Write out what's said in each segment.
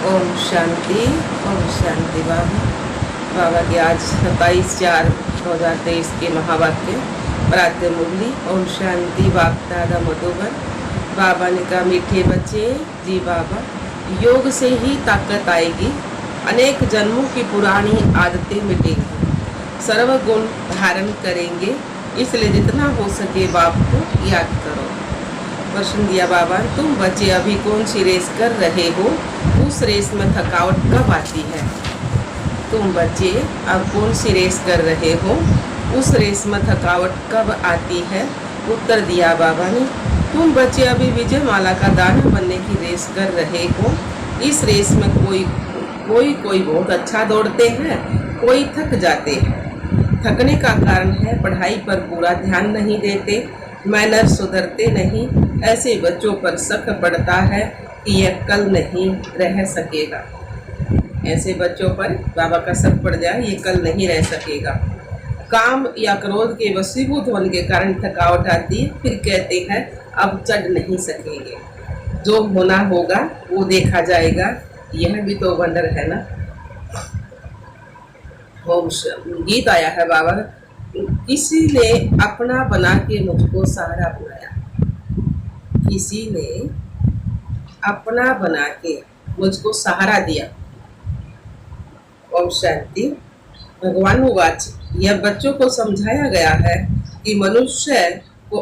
ओम शांति। ओम शांति। बाबा की आज 27/4/2023 के महावाक्य प्रातः मुरली। ओम शांति। बाप दादा मधुबन। बाबा ने कहा, मीठे बच्चे जी बाबा, योग से ही ताकत आएगी, अनेक जन्मों की पुरानी आदतें मिटेंगी, सर्वगुण धारण करेंगे, इसलिए जितना हो सके बाप को याद करो। प्रश्न दिया बाबा, तुम बच्चे अभी कौन सी रेस कर रहे हो? उस रेस में थकावट कब आती है? तुम बच्चे अब कौन सी रेस कर रहे हो? उस रेस में थकावट कब आती है? उत्तर दिया बाबा ने, तुम बच्चे अभी विजय माला का दाना बनने की रेस कर रहे हो। इस रेस में कोई बहुत अच्छा दौड़ते हैं, कोई थक जाते हैं। थकने का कारण है पढ़ाई पर पूरा ध्यान नहीं देते, मैनर सुधरते नहीं। ऐसे बच्चों पर शक पड़ता है कि यह कल नहीं रह सकेगा। ऐसे बच्चों पर बाबा का शक पड़ जाए, ये कल नहीं रह सकेगा। काम या क्रोध के वशीभूत होने के कारण थकावट आती है, फिर कहते हैं अब चढ़ नहीं सकेंगे। जो होना होगा वो देखा जाएगा, यह भी तो वंडर है ना। गीत आया है बाबा, किसी ने अपना बना के मुझको सहारा बनाया। किसी ने अपना बना के मुझको सहारा दिया। ओम शांति। भगवान वाच, यह बच्चों को समझाया गया है कि मनुष्य को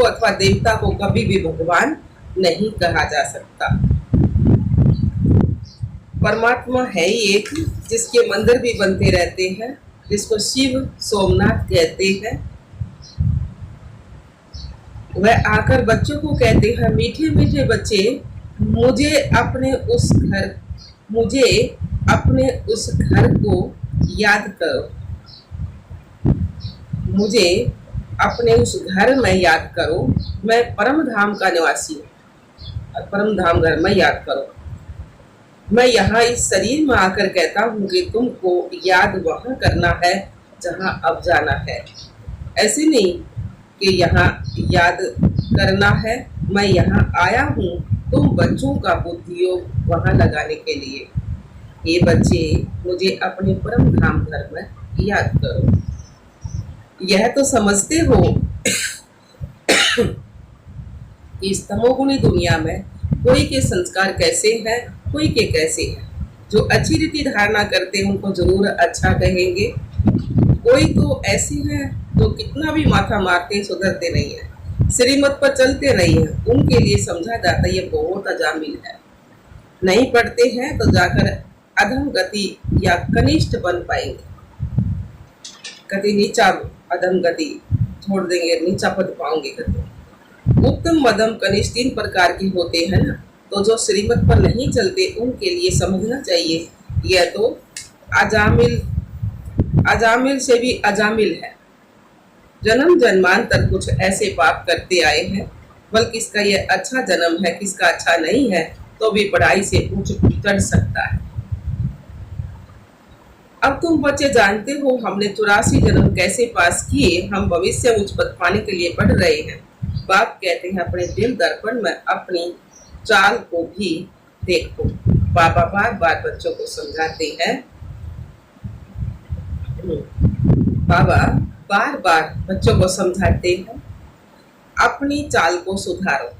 अथवा देवता को कभी भी भगवान नहीं कहा जा सकता। परमात्मा है ही एक, जिसके मंदिर भी बनते रहते हैं, जिसको शिव सोमनाथ कहते हैं। वह आकर बच्चों को कहते हैं, मीठे मीठे बच्चे, मुझे अपने उस घर को याद करो। मुझे अपने उस घर में याद करो। मैं परम धाम का निवासी हूँ, परम धाम घर में याद करो। मैं यहाँ इस शरीर में आकर कहता हूँ कि तुमको याद वहाँ करना है जहाँ अब जाना है। ऐसे नहीं कि यहाँ याद करना है। मैं यहाँ आया हूँ तुम बच्चों का बुद्धि योग वहाँ लगाने के लिए। ये बच्चे, मुझे अपने परम धाम घर में याद करो। यह तो समझते हो कि इस तमोगुणी दुनिया में कोई के संस्कार कैसे हैं, कोई के कैसे हैं। जो अच्छी रीति धारणा करते हैं उनको जरूर अच्छा कहेंगे। कोई तो ऐसे हैं जो कितना भी माथा मारते सुधरते नहीं है, श्रीमत पर चलते नहीं है। उनके लिए समझा जाता है ये बहुत अजामिल है। नहीं पढ़ते हैं तो जाकर अधम गति या कनिष्ठ बन पाएंगे। कति नीचा अधम गति छोड़ देंगे, नीचा पद पाओगे। उत्तम मध्यम कनिष्ठ 3 प्रकार के होते हैं ना। तो जो श्रीमत पर नहीं चलते उनके लिए समझना चाहिए यह तो अजामिल से भी अजामिल है। जन्म जन्मांतर कुछ ऐसे पाप करते आए हैं, बल्कि किसका यह अच्छा जन्म है, किसका अच्छा नहीं है, तो भी पढ़ाई से ऊंच चढ़ सकता है। अब तुम बच्चे जानते हो हमने 84 जन्म कैसे पास किए। हम भविष्य उच्च पद पाने के लिए पढ़ रहे हैं। बाप कहते हैं अपने दिल दर्पण में अपनी चाल को भी देखो। बाबा बार बार बच्चों को समझाते हैं। बाबा बार बार बच्चों को समझाते हैं, अपनी चाल को सुधारो।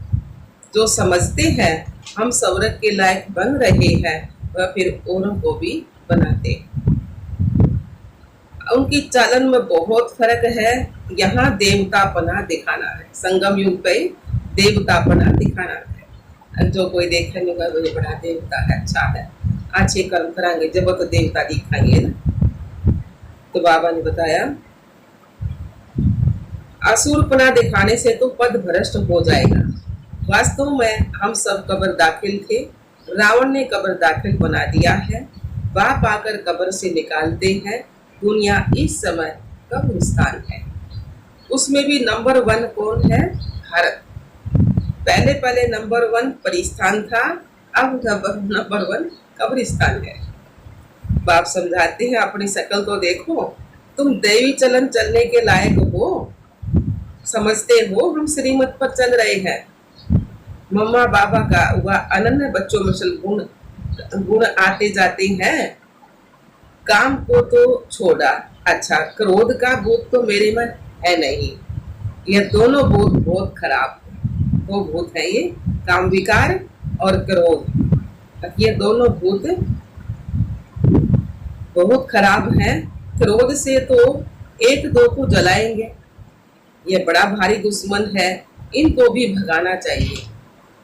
जो समझते हैं हम स्वर्ग के लायक बन रहे हैं, वह फिर औरों को भी बनाते हैं। उनकी चालन में बहुत फर्क है। यहाँ देवतापना दिखाना है, संगम युग पे देवतापना दिखाना है। जो कोई देखेंगे वो बड़ा देवता है, अच्छा है, अच्छे कर्म कराएंगे, जब तो देवता दिखाएंगे ना। तो बाबा ने बताया, असुरपना दिखाने से तो पद भ्रष्ट हो जाएगा। वास्तव में हम सब कब्र दाखिल थे, रावण ने कब्र दाखिल बना दिया है। बाप आकर कब्र से निकालते हैं। दुनिया इस समय कब्रिस्तान है। उसमें भी नंबर 1 कौन है? भारत। पहले नंबर 1 परिस्थान था, अब नंबर 1 कब्रिस्तान है। बाप समझाते हैं अपनी शक्ल तो देखो, तुम देवी चलन चलने के लायक हो। समझते हो हम श्रीमत पर चल रहे हैं, मम्मा बाबा का वह अनन्य बच्चों में से गुण गुण आते जाते हैं। काम को तो छोड़ा, अच्छा क्रोध का भूत तो मेरे में है नहीं। यह दोनों भूत बहुत खराब है। दो भूत है ये, काम विकार और क्रोध। ये दोनों भूत बहुत खराब हैं। क्रोध से तो एक दो को जलाएंगे। ये बड़ा भारी दुश्मन है, इनको भी भगाना चाहिए।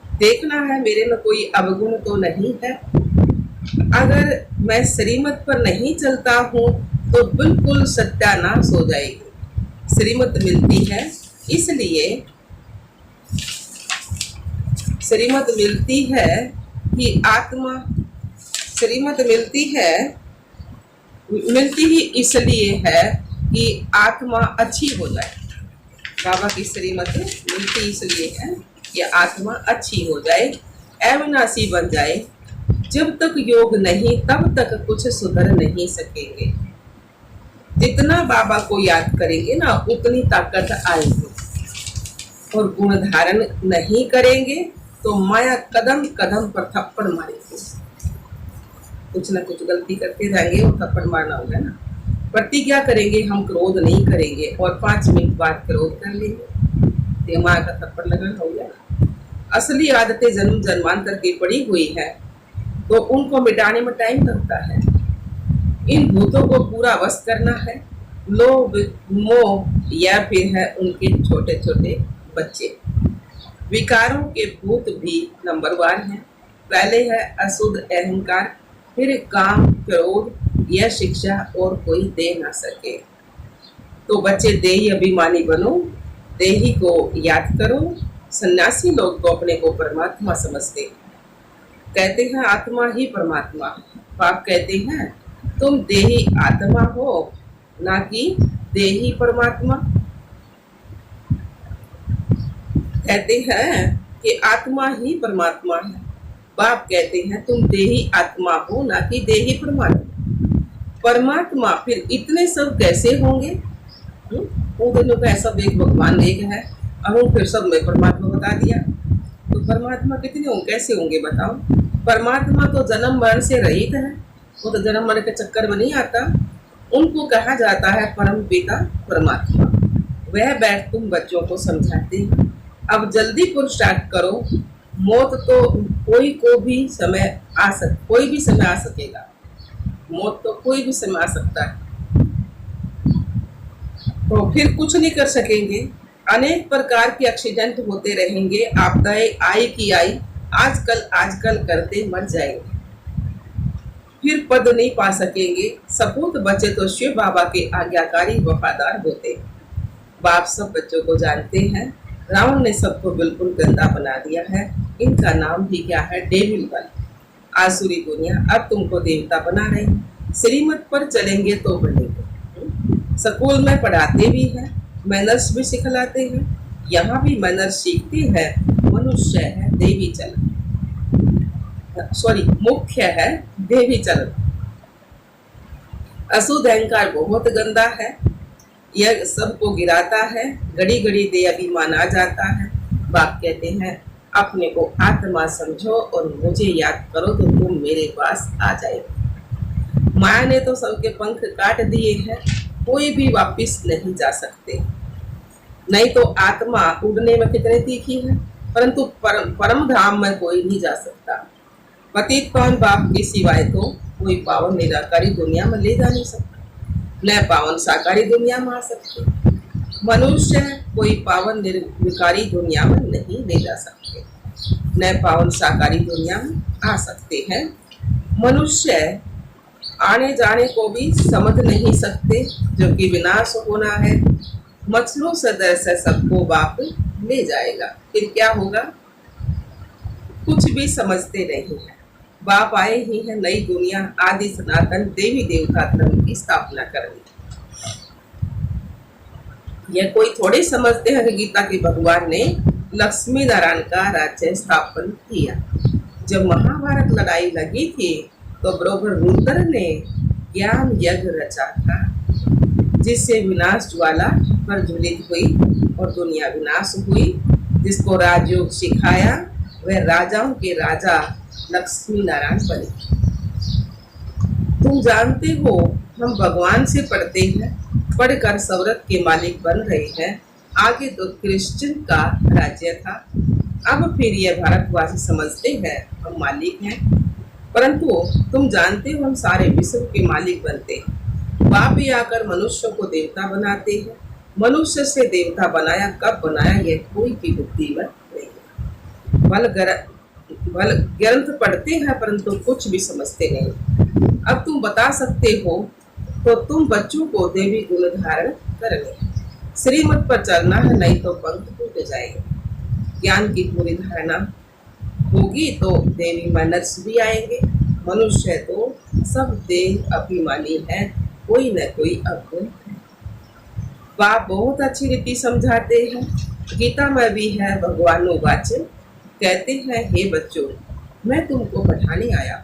देखना है मेरे में कोई अवगुण तो नहीं है। अगर मैं श्रीमत पर नहीं चलता हूँ तो बिल्कुल सत्यानाश हो जाएगी। श्रीमत मिलती है इसलिए, श्रीमत मिलती है कि आत्मा, श्रीमत मिलती है, मिलती ही इसलिए है कि आत्मा अच्छी हो जाए। बाबा की श्रीमत मिलती इसलिए है कि आत्मा अच्छी हो जाए, अविनाशी बन जाए। जब तक योग नहीं तब तक कुछ सुधर नहीं सकेंगे। जितना बाबा को याद करेंगे ना उतनी ताकत आएगी। और गुण धारण नहीं करेंगे तो माया कदम कदम पर थप्पड़ मारेगी। कुछ ना कुछ गलती करते रहेंगे और थप्पड़ मारना होगा ना। प्रतिज्ञा करेंगे हम क्रोध नहीं करेंगे और 5 मिनट बाद क्रोध कर लेंगे, दिमाग का थप्पड़ लगना हो गया। असली आदतें जन्म जन्मांतर की पड़ी हुई है तो उनको मिटाने में टाइम लगता है। इन भूतों को पूरा वश करना है। लोभ मोह या फिर है उनके छोटे छोटे बच्चे। विकारों के भूत भी नंबर 1 है। पहले है अशुद्ध अहंकार, फिर काम क्रोध, यह शिक्षा और कोई दे ना सके। तो बच्चे देही अभिमानी बनो, देही को याद करो। सन्यासी लोग तो अपने को परमात्मा समझते हैं, कहते हैं आत्मा ही परमात्मा। बाप कहते हैं तुम देही आत्मा हो ना कि देही परमात्मा। कहते हैं कि आत्मा ही परमात्मा है। बाप कहते हैं तुम देही आत्मा हो ना कि देही परमात्मा। परमात्मा फिर इतने सब कैसे होंगे? उन दोनों का ऐसा एक भगवान एक है, अब फिर सब में परमात्मा बता दिया। तो परमात्मा कितने होंगे, कैसे होंगे बताओ? परमात्मा तो जन्म मरण से रहित है, वो तो जन्म मरण के चक्कर में नहीं आता। उनको कहा जाता है परम पिता परमात्मा। वह बैठ तुम बच्चों को समझाते हैं। अब जल्दी पुरुषार्थ करो। मौत तो कोई भी समय आ सकेगा। मौत तो कोई भी समय आ सकता है, तो फिर कुछ नहीं कर सकेंगे। अनेक प्रकार के एक्सीडेंट होते रहेंगे, आपदाएं आई की आई, आजकल करते मर जाएंगे। फिर पद नहीं पा सकेंगे। सपूत बचे तो शिव बाबा के आज्ञाकारी वफादार होते। बाप सब बच्चों को जानते हैं। रावण ने सबको बिल्कुल गंदा बना दिया है। इनका नाम भी क्या है? डेविल बन। आसुरी दुनिया अब तुमको देवता बना रहे हैं। श्रीमत पर चलेंगे तो बनेंगे। स्कूल में पढ़ाते भी हैं, मैनर्स भी सिखलाते हैं। यहाँ भी मैनर्स सीखते हैं। मनुष्य है देवी चलन, मुख्य है देवी चलन। अशुद्ध अहंकार बहुत गंदा है, यह सबको गिराता है। घड़ी घड़ी दे अभिमान आ जाता है। बाप कहते हैं अपने को आत्मा समझो और मुझे याद करो तो तुम मेरे पास आ जाएगा। माया ने तो सबके पंख काट दिए हैं, कोई भी वापिस नहीं जा सकते। नहीं तो आत्मा उड़ने में कितनी तीखी है, परंतु परम धाम में कोई नहीं जा सकता। पतित पावन बाप के सिवाय तो कोई पावन निराकारी दुनिया में ले जा नहीं सकता, न पावन साकारी दुनिया में आ सकते। मनुष्य कोई पावन निर्विकारी दुनिया में नहीं ले जा सकते, न पावन साकारी दुनिया में आ सकते हैं। मनुष्य आने जाने को भी समझ नहीं सकते, जो कि विनाश होना है। मछलों से सबको बाप ले जाएगा, फिर क्या होगा? कुछ भी समझते नहीं है। बाप आए ही है नई दुनिया, आदि सनातन देवी देवता धर्म की स्थापना करनी। यह कोई थोड़े समझते हैं कि गीता के भगवान ने लक्ष्मी नारायण का राज्य स्थापन किया। जब महाभारत लड़ाई लगी थी तो बरोबर रुद्र ने ज्ञान यज्ञ रचा था, जिससे विनाश ज्वाला प्रज्वलित हुई और दुनिया विनाश हुई। जिसको राजयोग सिखाया वह राजाओं के राजा लक्ष्मी नारायण बने। तुम जानते हो, हम भगवान से पढ़ते हैं, पढ़कर स्वर्ग के मालिक बन रहे हैं। आगे तो क्रिश्चियन का राज्य था, अब फिर यह भारतवासी समझते हैं हम मालिक हैं। परंतु तुम जानते हो, हम सारे विश्व के मालिक बनते हैं। बाप ही आकर मनुष्य को देवता बनाते हैं। मनुष्य से देवता बनाया, कब बनाया, यह कोई की बुद्धि में नहीं। बल ग्रंथ पढ़ते हैं परंतु कुछ भी समझते नहीं। अब तुम बता सकते हो तो तुम बच्चों को देवी गुण धारण कर ले। श्रीमत पर चलना है, नहीं तो पंख टूट जाएंगे। ज्ञान की पूरी धारणा होगी तो देवी मैनर्स भी आएंगे। मनुष्य तो सब देह अभिमानी है, कोई न कोई अवगुण है। बाप बहुत अच्छी रीति समझाते हैं। गीता में भी है, भगवान वाच कहते हैं, हे बच्चों, मैं तुमको पढ़ाने आया।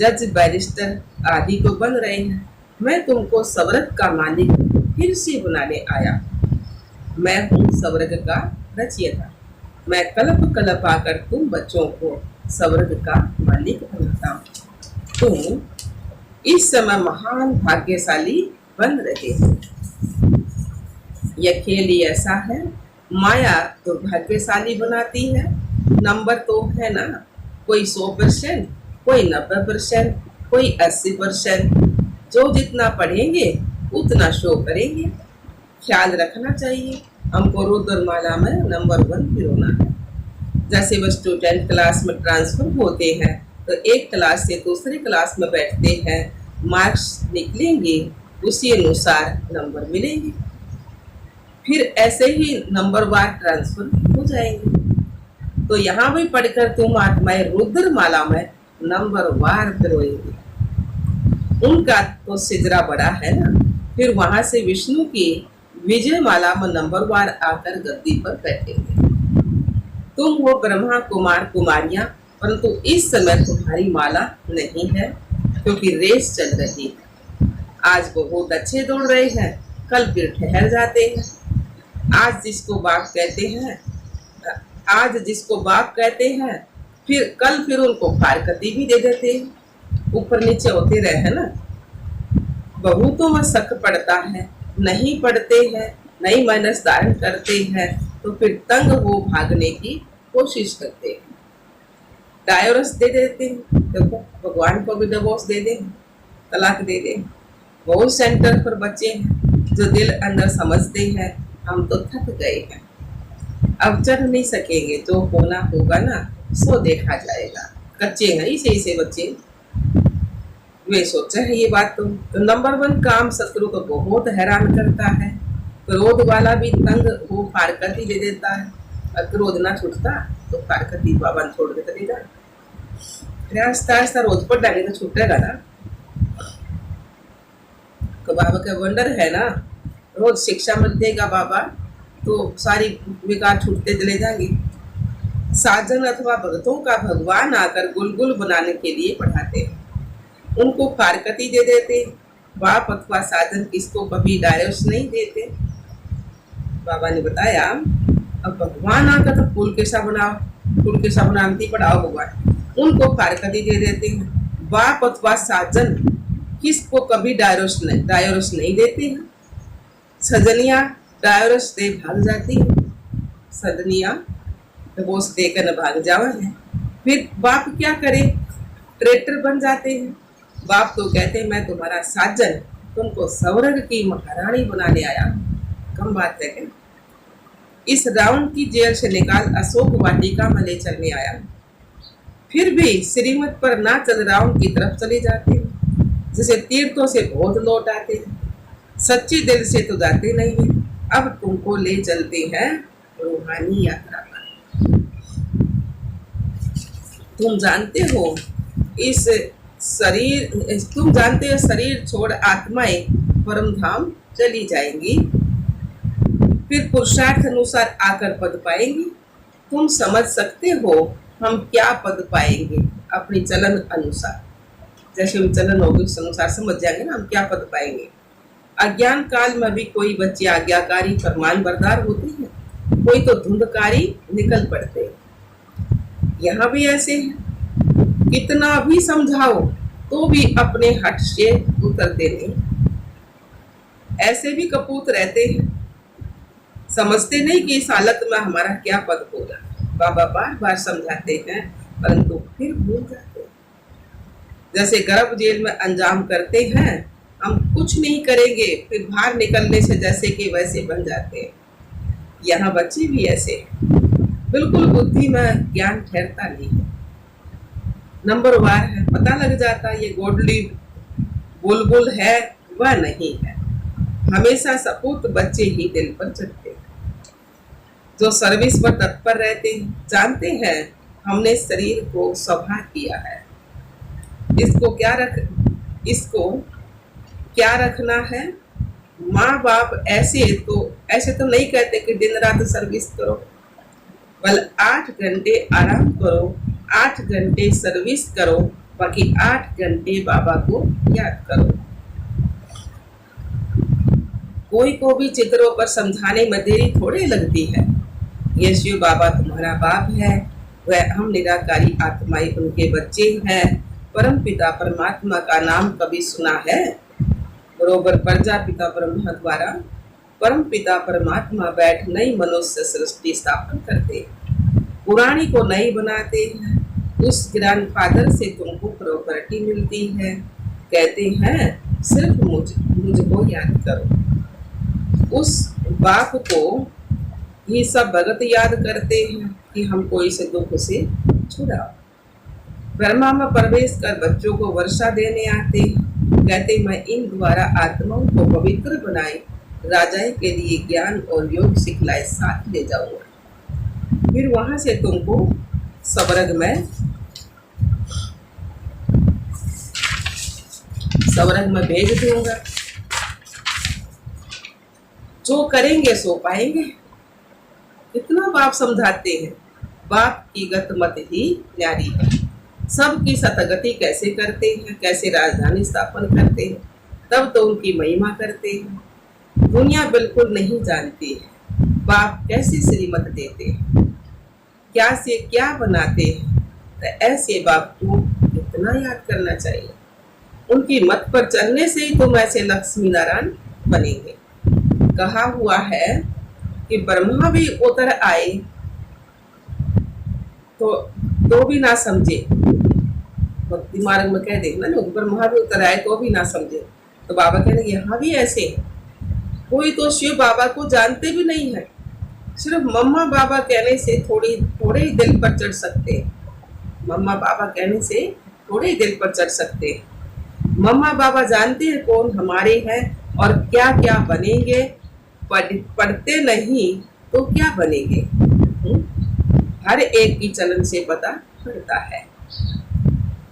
जज बैरिस्टर आदि तो बन रहे हैं, मैं तुमको स्वर्ग का मालिक फिर से बनाने आया। मैं हूँ स्वर्ग का रचयिता। मैं कल्प कल्प आकर तुम बच्चों को स्वर्ग का मालिक बनाता हूँ। तुम इस समय महान भाग्यशाली बन रहे हो। यह खेल ही ऐसा है, माया तो भाग्यशाली बनाती है। नंबर तो है ना, कोई 100%, कोई 90%, कोई 80%। जो जितना पढ़ेंगे उतना शो करेंगे। ख्याल रखना चाहिए, हमको रुद्रमाला में नंबर 1 भी होना है। जैसे वो स्टूडेंट क्लास में ट्रांसफर होते हैं तो एक क्लास से दूसरी क्लास में बैठते हैं, मार्क्स निकलेंगे, उसी अनुसार नंबर मिलेंगे। फिर ऐसे ही नंबर वार ट्रांसफर हो जाएंगे। तो यहाँ भी पढ़कर तुम आत्माएं रुद्रमाला में नंबर वार करोगे। उनका तो सिजरा बड़ा है ना, फिर वहां से विष्णु की विजय माला में नंबर वार आकर गद्दी पर बैठेंगे। तुम हो ब्रह्मा कुमार कुमारियां, परंतु इस समय तुम्हारी माला नहीं है, क्योंकि रेस चल रही है। आज बहुत अच्छे दौड़ रहे हैं, कल फिर ठहर जाते हैं। आज जिसको बाप कहते हैं, फिर कल फिर उनको फारकती भी दे देते हैं। ऊपर नीचे होते रहे ना। बहुतों में शक पड़ता है, नहीं पढ़ते हैं, नहीं मानस धारण करते हैं, तो फिर तंग हो भागने की कोशिश करते हैं। डायोरस दे देते हैं, देखो भगवान को भी डिवोर्स दे दें, तलाक दे दें। बहुत सेंटर पर बच्चे हैं जो दिल अंदर समझते हैं, हम तो थक गए हैं, अब चढ़ नहीं सकेंगे, जो होना होगा ना सो देखा जाएगा। कच्चे हैं इसे बच्चे, वे सोचे हैं ये बात। तो नंबर 1 काम शत्रु को बहुत हैरान करता है। क्रोध वाला भी तंग हो फारकती दे देता है, और क्रोध ना छूटता तो फारकती बाबा छोड़ के चले जाए। आस्ता आस्ता रोज पर डाले तो छूटेगा ना। तो बाबा का वंडर है ना, रोज शिक्षा मत देगा बाबा तो सारी विकार छूटते चले जाएंगे। साजन अथवा भक्तों का भगवान आकर गुलगुल बनाने के लिए पढ़ाते हैं, उनको फारकती दे देते। बाप अथवा साजन किसको कभी डायरेक्ट नहीं देते। बाबा ने बताया, अब भगवान आकर तो फूल कैसा बनाती पढ़ाओ भगवान, उनको फारकती दे देते हैं। बाप अथवा साजन किसको कभी डायरोस नहीं देते हैं। सजनिया डायरोस दे भाग जाती है, सजनिया डिवोर्स देकर न भाग जावा है। फिर बाप क्या करे, ट्रेटर बन जाते हैं। बाप तो कहते हैं, मैं तुम्हारा साजन, तुमको स्वर्ग की महारानी बनाने आया। कम बात है क्या? इस रावण की जेल से निकाल अशोक वाटिका में ले चलने आया। फिर भी श्रीमत पर ना चल रावण की तरफ चले जाते हैं। जैसे तीर्थों से बहुत लौट आते हैं, सच्ची दिल से तो जाते नहीं है। अब तुमको ले चलते हैं रूहानी यात्रा पर। तुम जानते हो शरीर छोड़ आत्माएं परम धाम चली जाएंगी, फिर पुरुषार्थ अनुसार आकर पद पाएंगी। तुम समझ सकते हो हम क्या पद पाएंगे अपनी चलन अनुसार। जैसे हम चलन होगी उस अनुसार समझ जाएंगे ना हम क्या पद पाएंगे। अज्ञान काल में भी कोई बच्चे आज्ञाकारी फरमान बरदार होते हैं, कोई तो धुंधकारी निकल पड़ते हैं। यहाँ भी ऐसे है, कितना भी समझाओ तो भी अपने हट से उतरते नहीं। ऐसे भी कपूत रहते हैं, समझते नहीं कि इस हालत में हमारा क्या पद होगा। बाबा बार बार समझाते हैं परंतु फिर भूल जाते हैं। जैसे गर्भ जेल में अंजाम करते हैं, हम कुछ नहीं करेंगे फिर बाहर निकलने से जैसे कि वैसे बन जाते हैं। यहाँ बच्चे भी ऐसे हैं, बिल्कुल बुद्धि में ज्ञान ठहरता नहीं है, नंबरवार है, पता लग जाता ये गोडली बुलबुल है वह नहीं है। हमेशा सपूत बच्चे ही दिल पर चढ़ते हैं, जो सर्विस पर तत्पर रहते हैं, जानते हैं हमने शरीर को सभा किया है, इसको क्या रखना है। माँ बाप ऐसे तो नहीं कहते कि दिन रात सर्विस करो, बल 8 घंटे आराम करो, 8 घंटे सर्विस करो, बाकी 8 घंटे बाबा को याद करो। कोई को भी चित्रों पर समझाने में देरी थोड़ी लगती है। ये शिव बाबा तुम्हारा बाप है, वह हम निराकारी आत्माएं उनके बच्चे हैं। परम पिता परमात्मा का नाम कभी सुना है? बरोबर प्रजापिता ब्रह्मा द्वारा परम पिता परमात्मा बैठ नई मनुष्य सृष्टि स्थापन करते, पुरानी को नई बनाते हैं। उस ग्रैंडफादर से तुमको प्रॉपर्टी मिलती है, कहते हैं सिर्फ मुझको याद करो। उस बाप को ये सब भगत याद करते हैं कि हमको इस दुख से छुड़ाओ। ब्रह्मा में प्रवेश कर बच्चों को वर्षा देने आते हैं, कहते मैं इन द्वारा आत्माओं को पवित्र बनाए, राजाए के लिए ज्ञान और योग सिखलाए साथ ले जाऊंगा। फिर वहां से तुमको स्वर्ग में भेज दूंगा। जो करेंगे सो पाएंगे। कितना बाप समझाते हैं, बाप की गत मत ही न्यारी है। सबकी सतगति कैसे करते हैं, कैसे राजधानी स्थापन करते हैं, तब तो उनकी महिमा करते हैं। दुनिया बिल्कुल नहीं जानती है बाप कैसे श्रीमत देते हैं, क्या से क्या बनाते हैं। तो ऐसे बाप को इतना याद करना चाहिए। उनकी मत पर चलने से ही तुम ऐसे लक्ष्मी नारायण बनेंगे। कहा हुआ है कि ब्रह्मा भी उतर आए तो भी ना समझे। भक्ति मार्ग में कह देना ना, ब्रह्मा भी उतर आए तो भी ना समझे। तो बाबा कहने यहाँ भी ऐसे है। कोई तो शिव बाबा को जानते भी नहीं है, सिर्फ मम्मा बाबा कहने से थोड़े ही दिल पर चढ़ सकते हैं। मम्मा बाबा कहने से थोड़े ही दिल पर चढ़ सकते हैं। मम्मा बाबा जानते हैं कौन हमारे हैं और क्या क्या बनेंगे। पढ़ते नहीं तो क्या बनेंगे, हर एक की चलन से पता पड़ता है।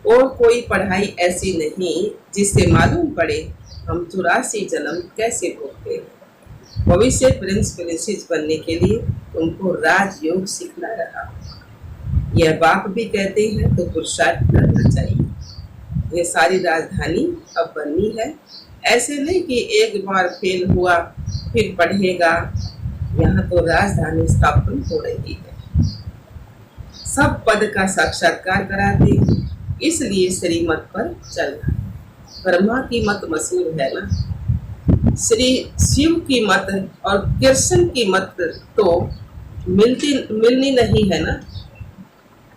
और कोई पढ़ाई ऐसी नहीं जिससे मालूम पड़े हम 84 जन्म कैसे भोगते हैं। भविष्य प्रिंस प्रिंसेस बनने के लिए तुमको राजयोग सीखना रहा। यह बाप भी कहते हैं तो पुरुषार्थ करना चाहिए। ये सारी राजधानी अब बननी है। ऐसे नहीं कि एक बार फेल हुआ फिर पढ़ेगा। यहाँ तो राजधानी स्थापन हो रही है। सब पद का साक्षात्कार कराते हैं, इसलिए श्रीमत पर चलना। ब्रह्मा की मत मशहूर है ना, श्री शिव की मत और कृष्ण की मत तो मिलनी नहीं है ना।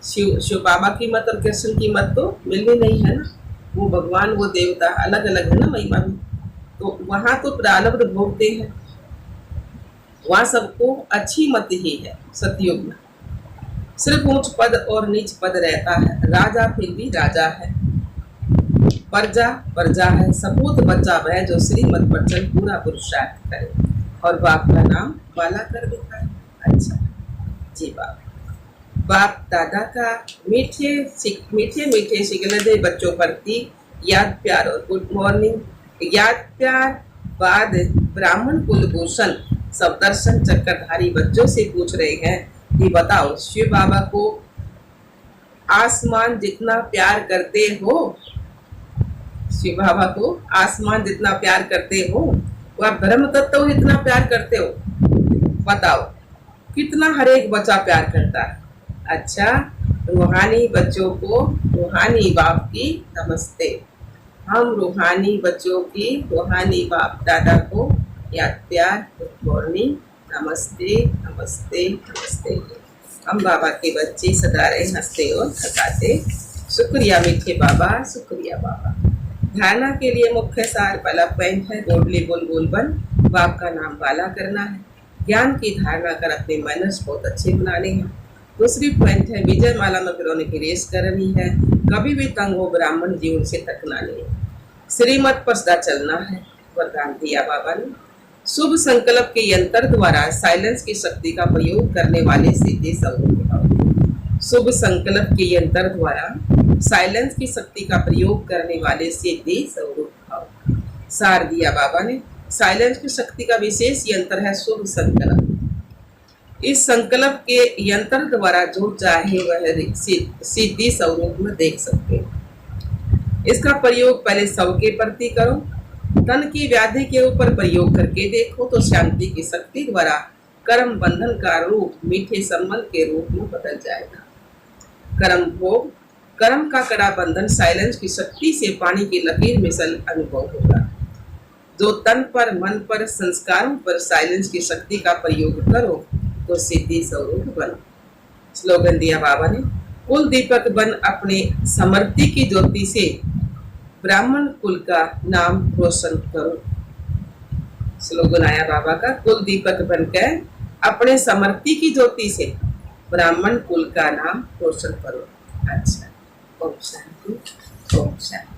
शिव बाबा की मत और कृष्ण की मत तो मिलनी नहीं है ना। वो भगवान वो देवता अलग अलग है ना महिमा में। तो वहां तो प्रारब्ध भोगते हैं, वहां सबको अच्छी मत ही है। सतयुग में सिर्फ ऊंच पद और नीच पद रहता है। राजा फिर भी राजा है, प्रजा है। सपूत बच्चा वह जो श्रीमत पर चल पूरा पुरुषार्थ करे और बाप का नाम वाला कर दिखाए। अच्छा जी, बाप दादा का मीठे मीठे शिकलदे बच्चों प्रति याद प्यार और गुड मॉर्निंग। याद प्यार बाद ब्राह्मण कुलभूषण सब दर्शन चक्रधारी बच्चों से पूछ रहे हैं कि बताओ शिव बाबा को आसमान जितना प्यार करते हो, शिव बाबा को आसमान जितना प्यार करते हो, वह ब्रह्म तत्व इतना प्यार करते हो। बताओ कितना हर एक बच्चा प्यार करता है। अच्छा, रूहानी बच्चों को रूहानी बाप की नमस्ते। हम रूहानी बच्चों की रूहानी बाप दादा को याद प्यार गुड मॉर्निंग नमस्ते नमस्ते नमस्ते। हम बाबा के बच्चे सदा रहे हंसते और थकाते। शुक्रिया मीठे बाबा, शुक्रिया बाबा। धारणा के लिए मुख्य सार पहला पॉइंट है बोल्डली बोल बोल बन, बाप का नाम वाला करना है। ज्ञान की धारणा कर अपने मैनर्स बहुत अच्छे बनाने हैं। दूसरी पॉइंट है विजय माला में गिरने की रेस करनी है। कभी भी तंग हो ब्राह्मण जीवन से थकना नहीं, श्रीमत पर सदा चलना है। वरदान दिया बाबा ने। शुभ संकल्प के यंत्र द्वारा साइलेंस की शक्ति का प्रयोग करने वाले सीधे स्वरूप। शुभ संकल्प के यंत्र द्वारा साइलेंस की शक्ति का प्रयोग करने वाले सीधे स्वरूप भाव। सार दिया बाबा ने। साइलेंस की शक्ति का विशेष यंत्र है शुभ संकल्प। इस संकल्प के यंत्र द्वारा जो चाहे वह सीधी स्वरूप में देख सकते हैं। इसका प्रयोग पहले सब के प्रति करो। तन की व्याधि के ऊपर प्रयोग करके देखो तो शांति की शक्ति द्वारा कर्म बंधन का रूप मीठे संबंध के रूप में बदल जाएगा। कर्म भोग, कर्म का कड़ा बंधन साइलेंस की शक्ति से पानी की लकीर मिसल अनुभव होगा। जो तन पर, मन पर, संस्कारों पर साइलेंस की शक्ति का प्रयोग करो तो सिद्धि स्वरूप बनो। स्लोगन दिया बाबा ने। कुल दीपक बन अपने समृद्धि की ज्योति से ब्राह्मण कुल का नाम रोशन करो। स्लोगन आया बाबा का, कुल दीपक बनकर अपने समृद्धि की ज्योति से ब्राह्मण कुल का नाम रोशन करो। अच्छा, ओम शांति, ओम शांति।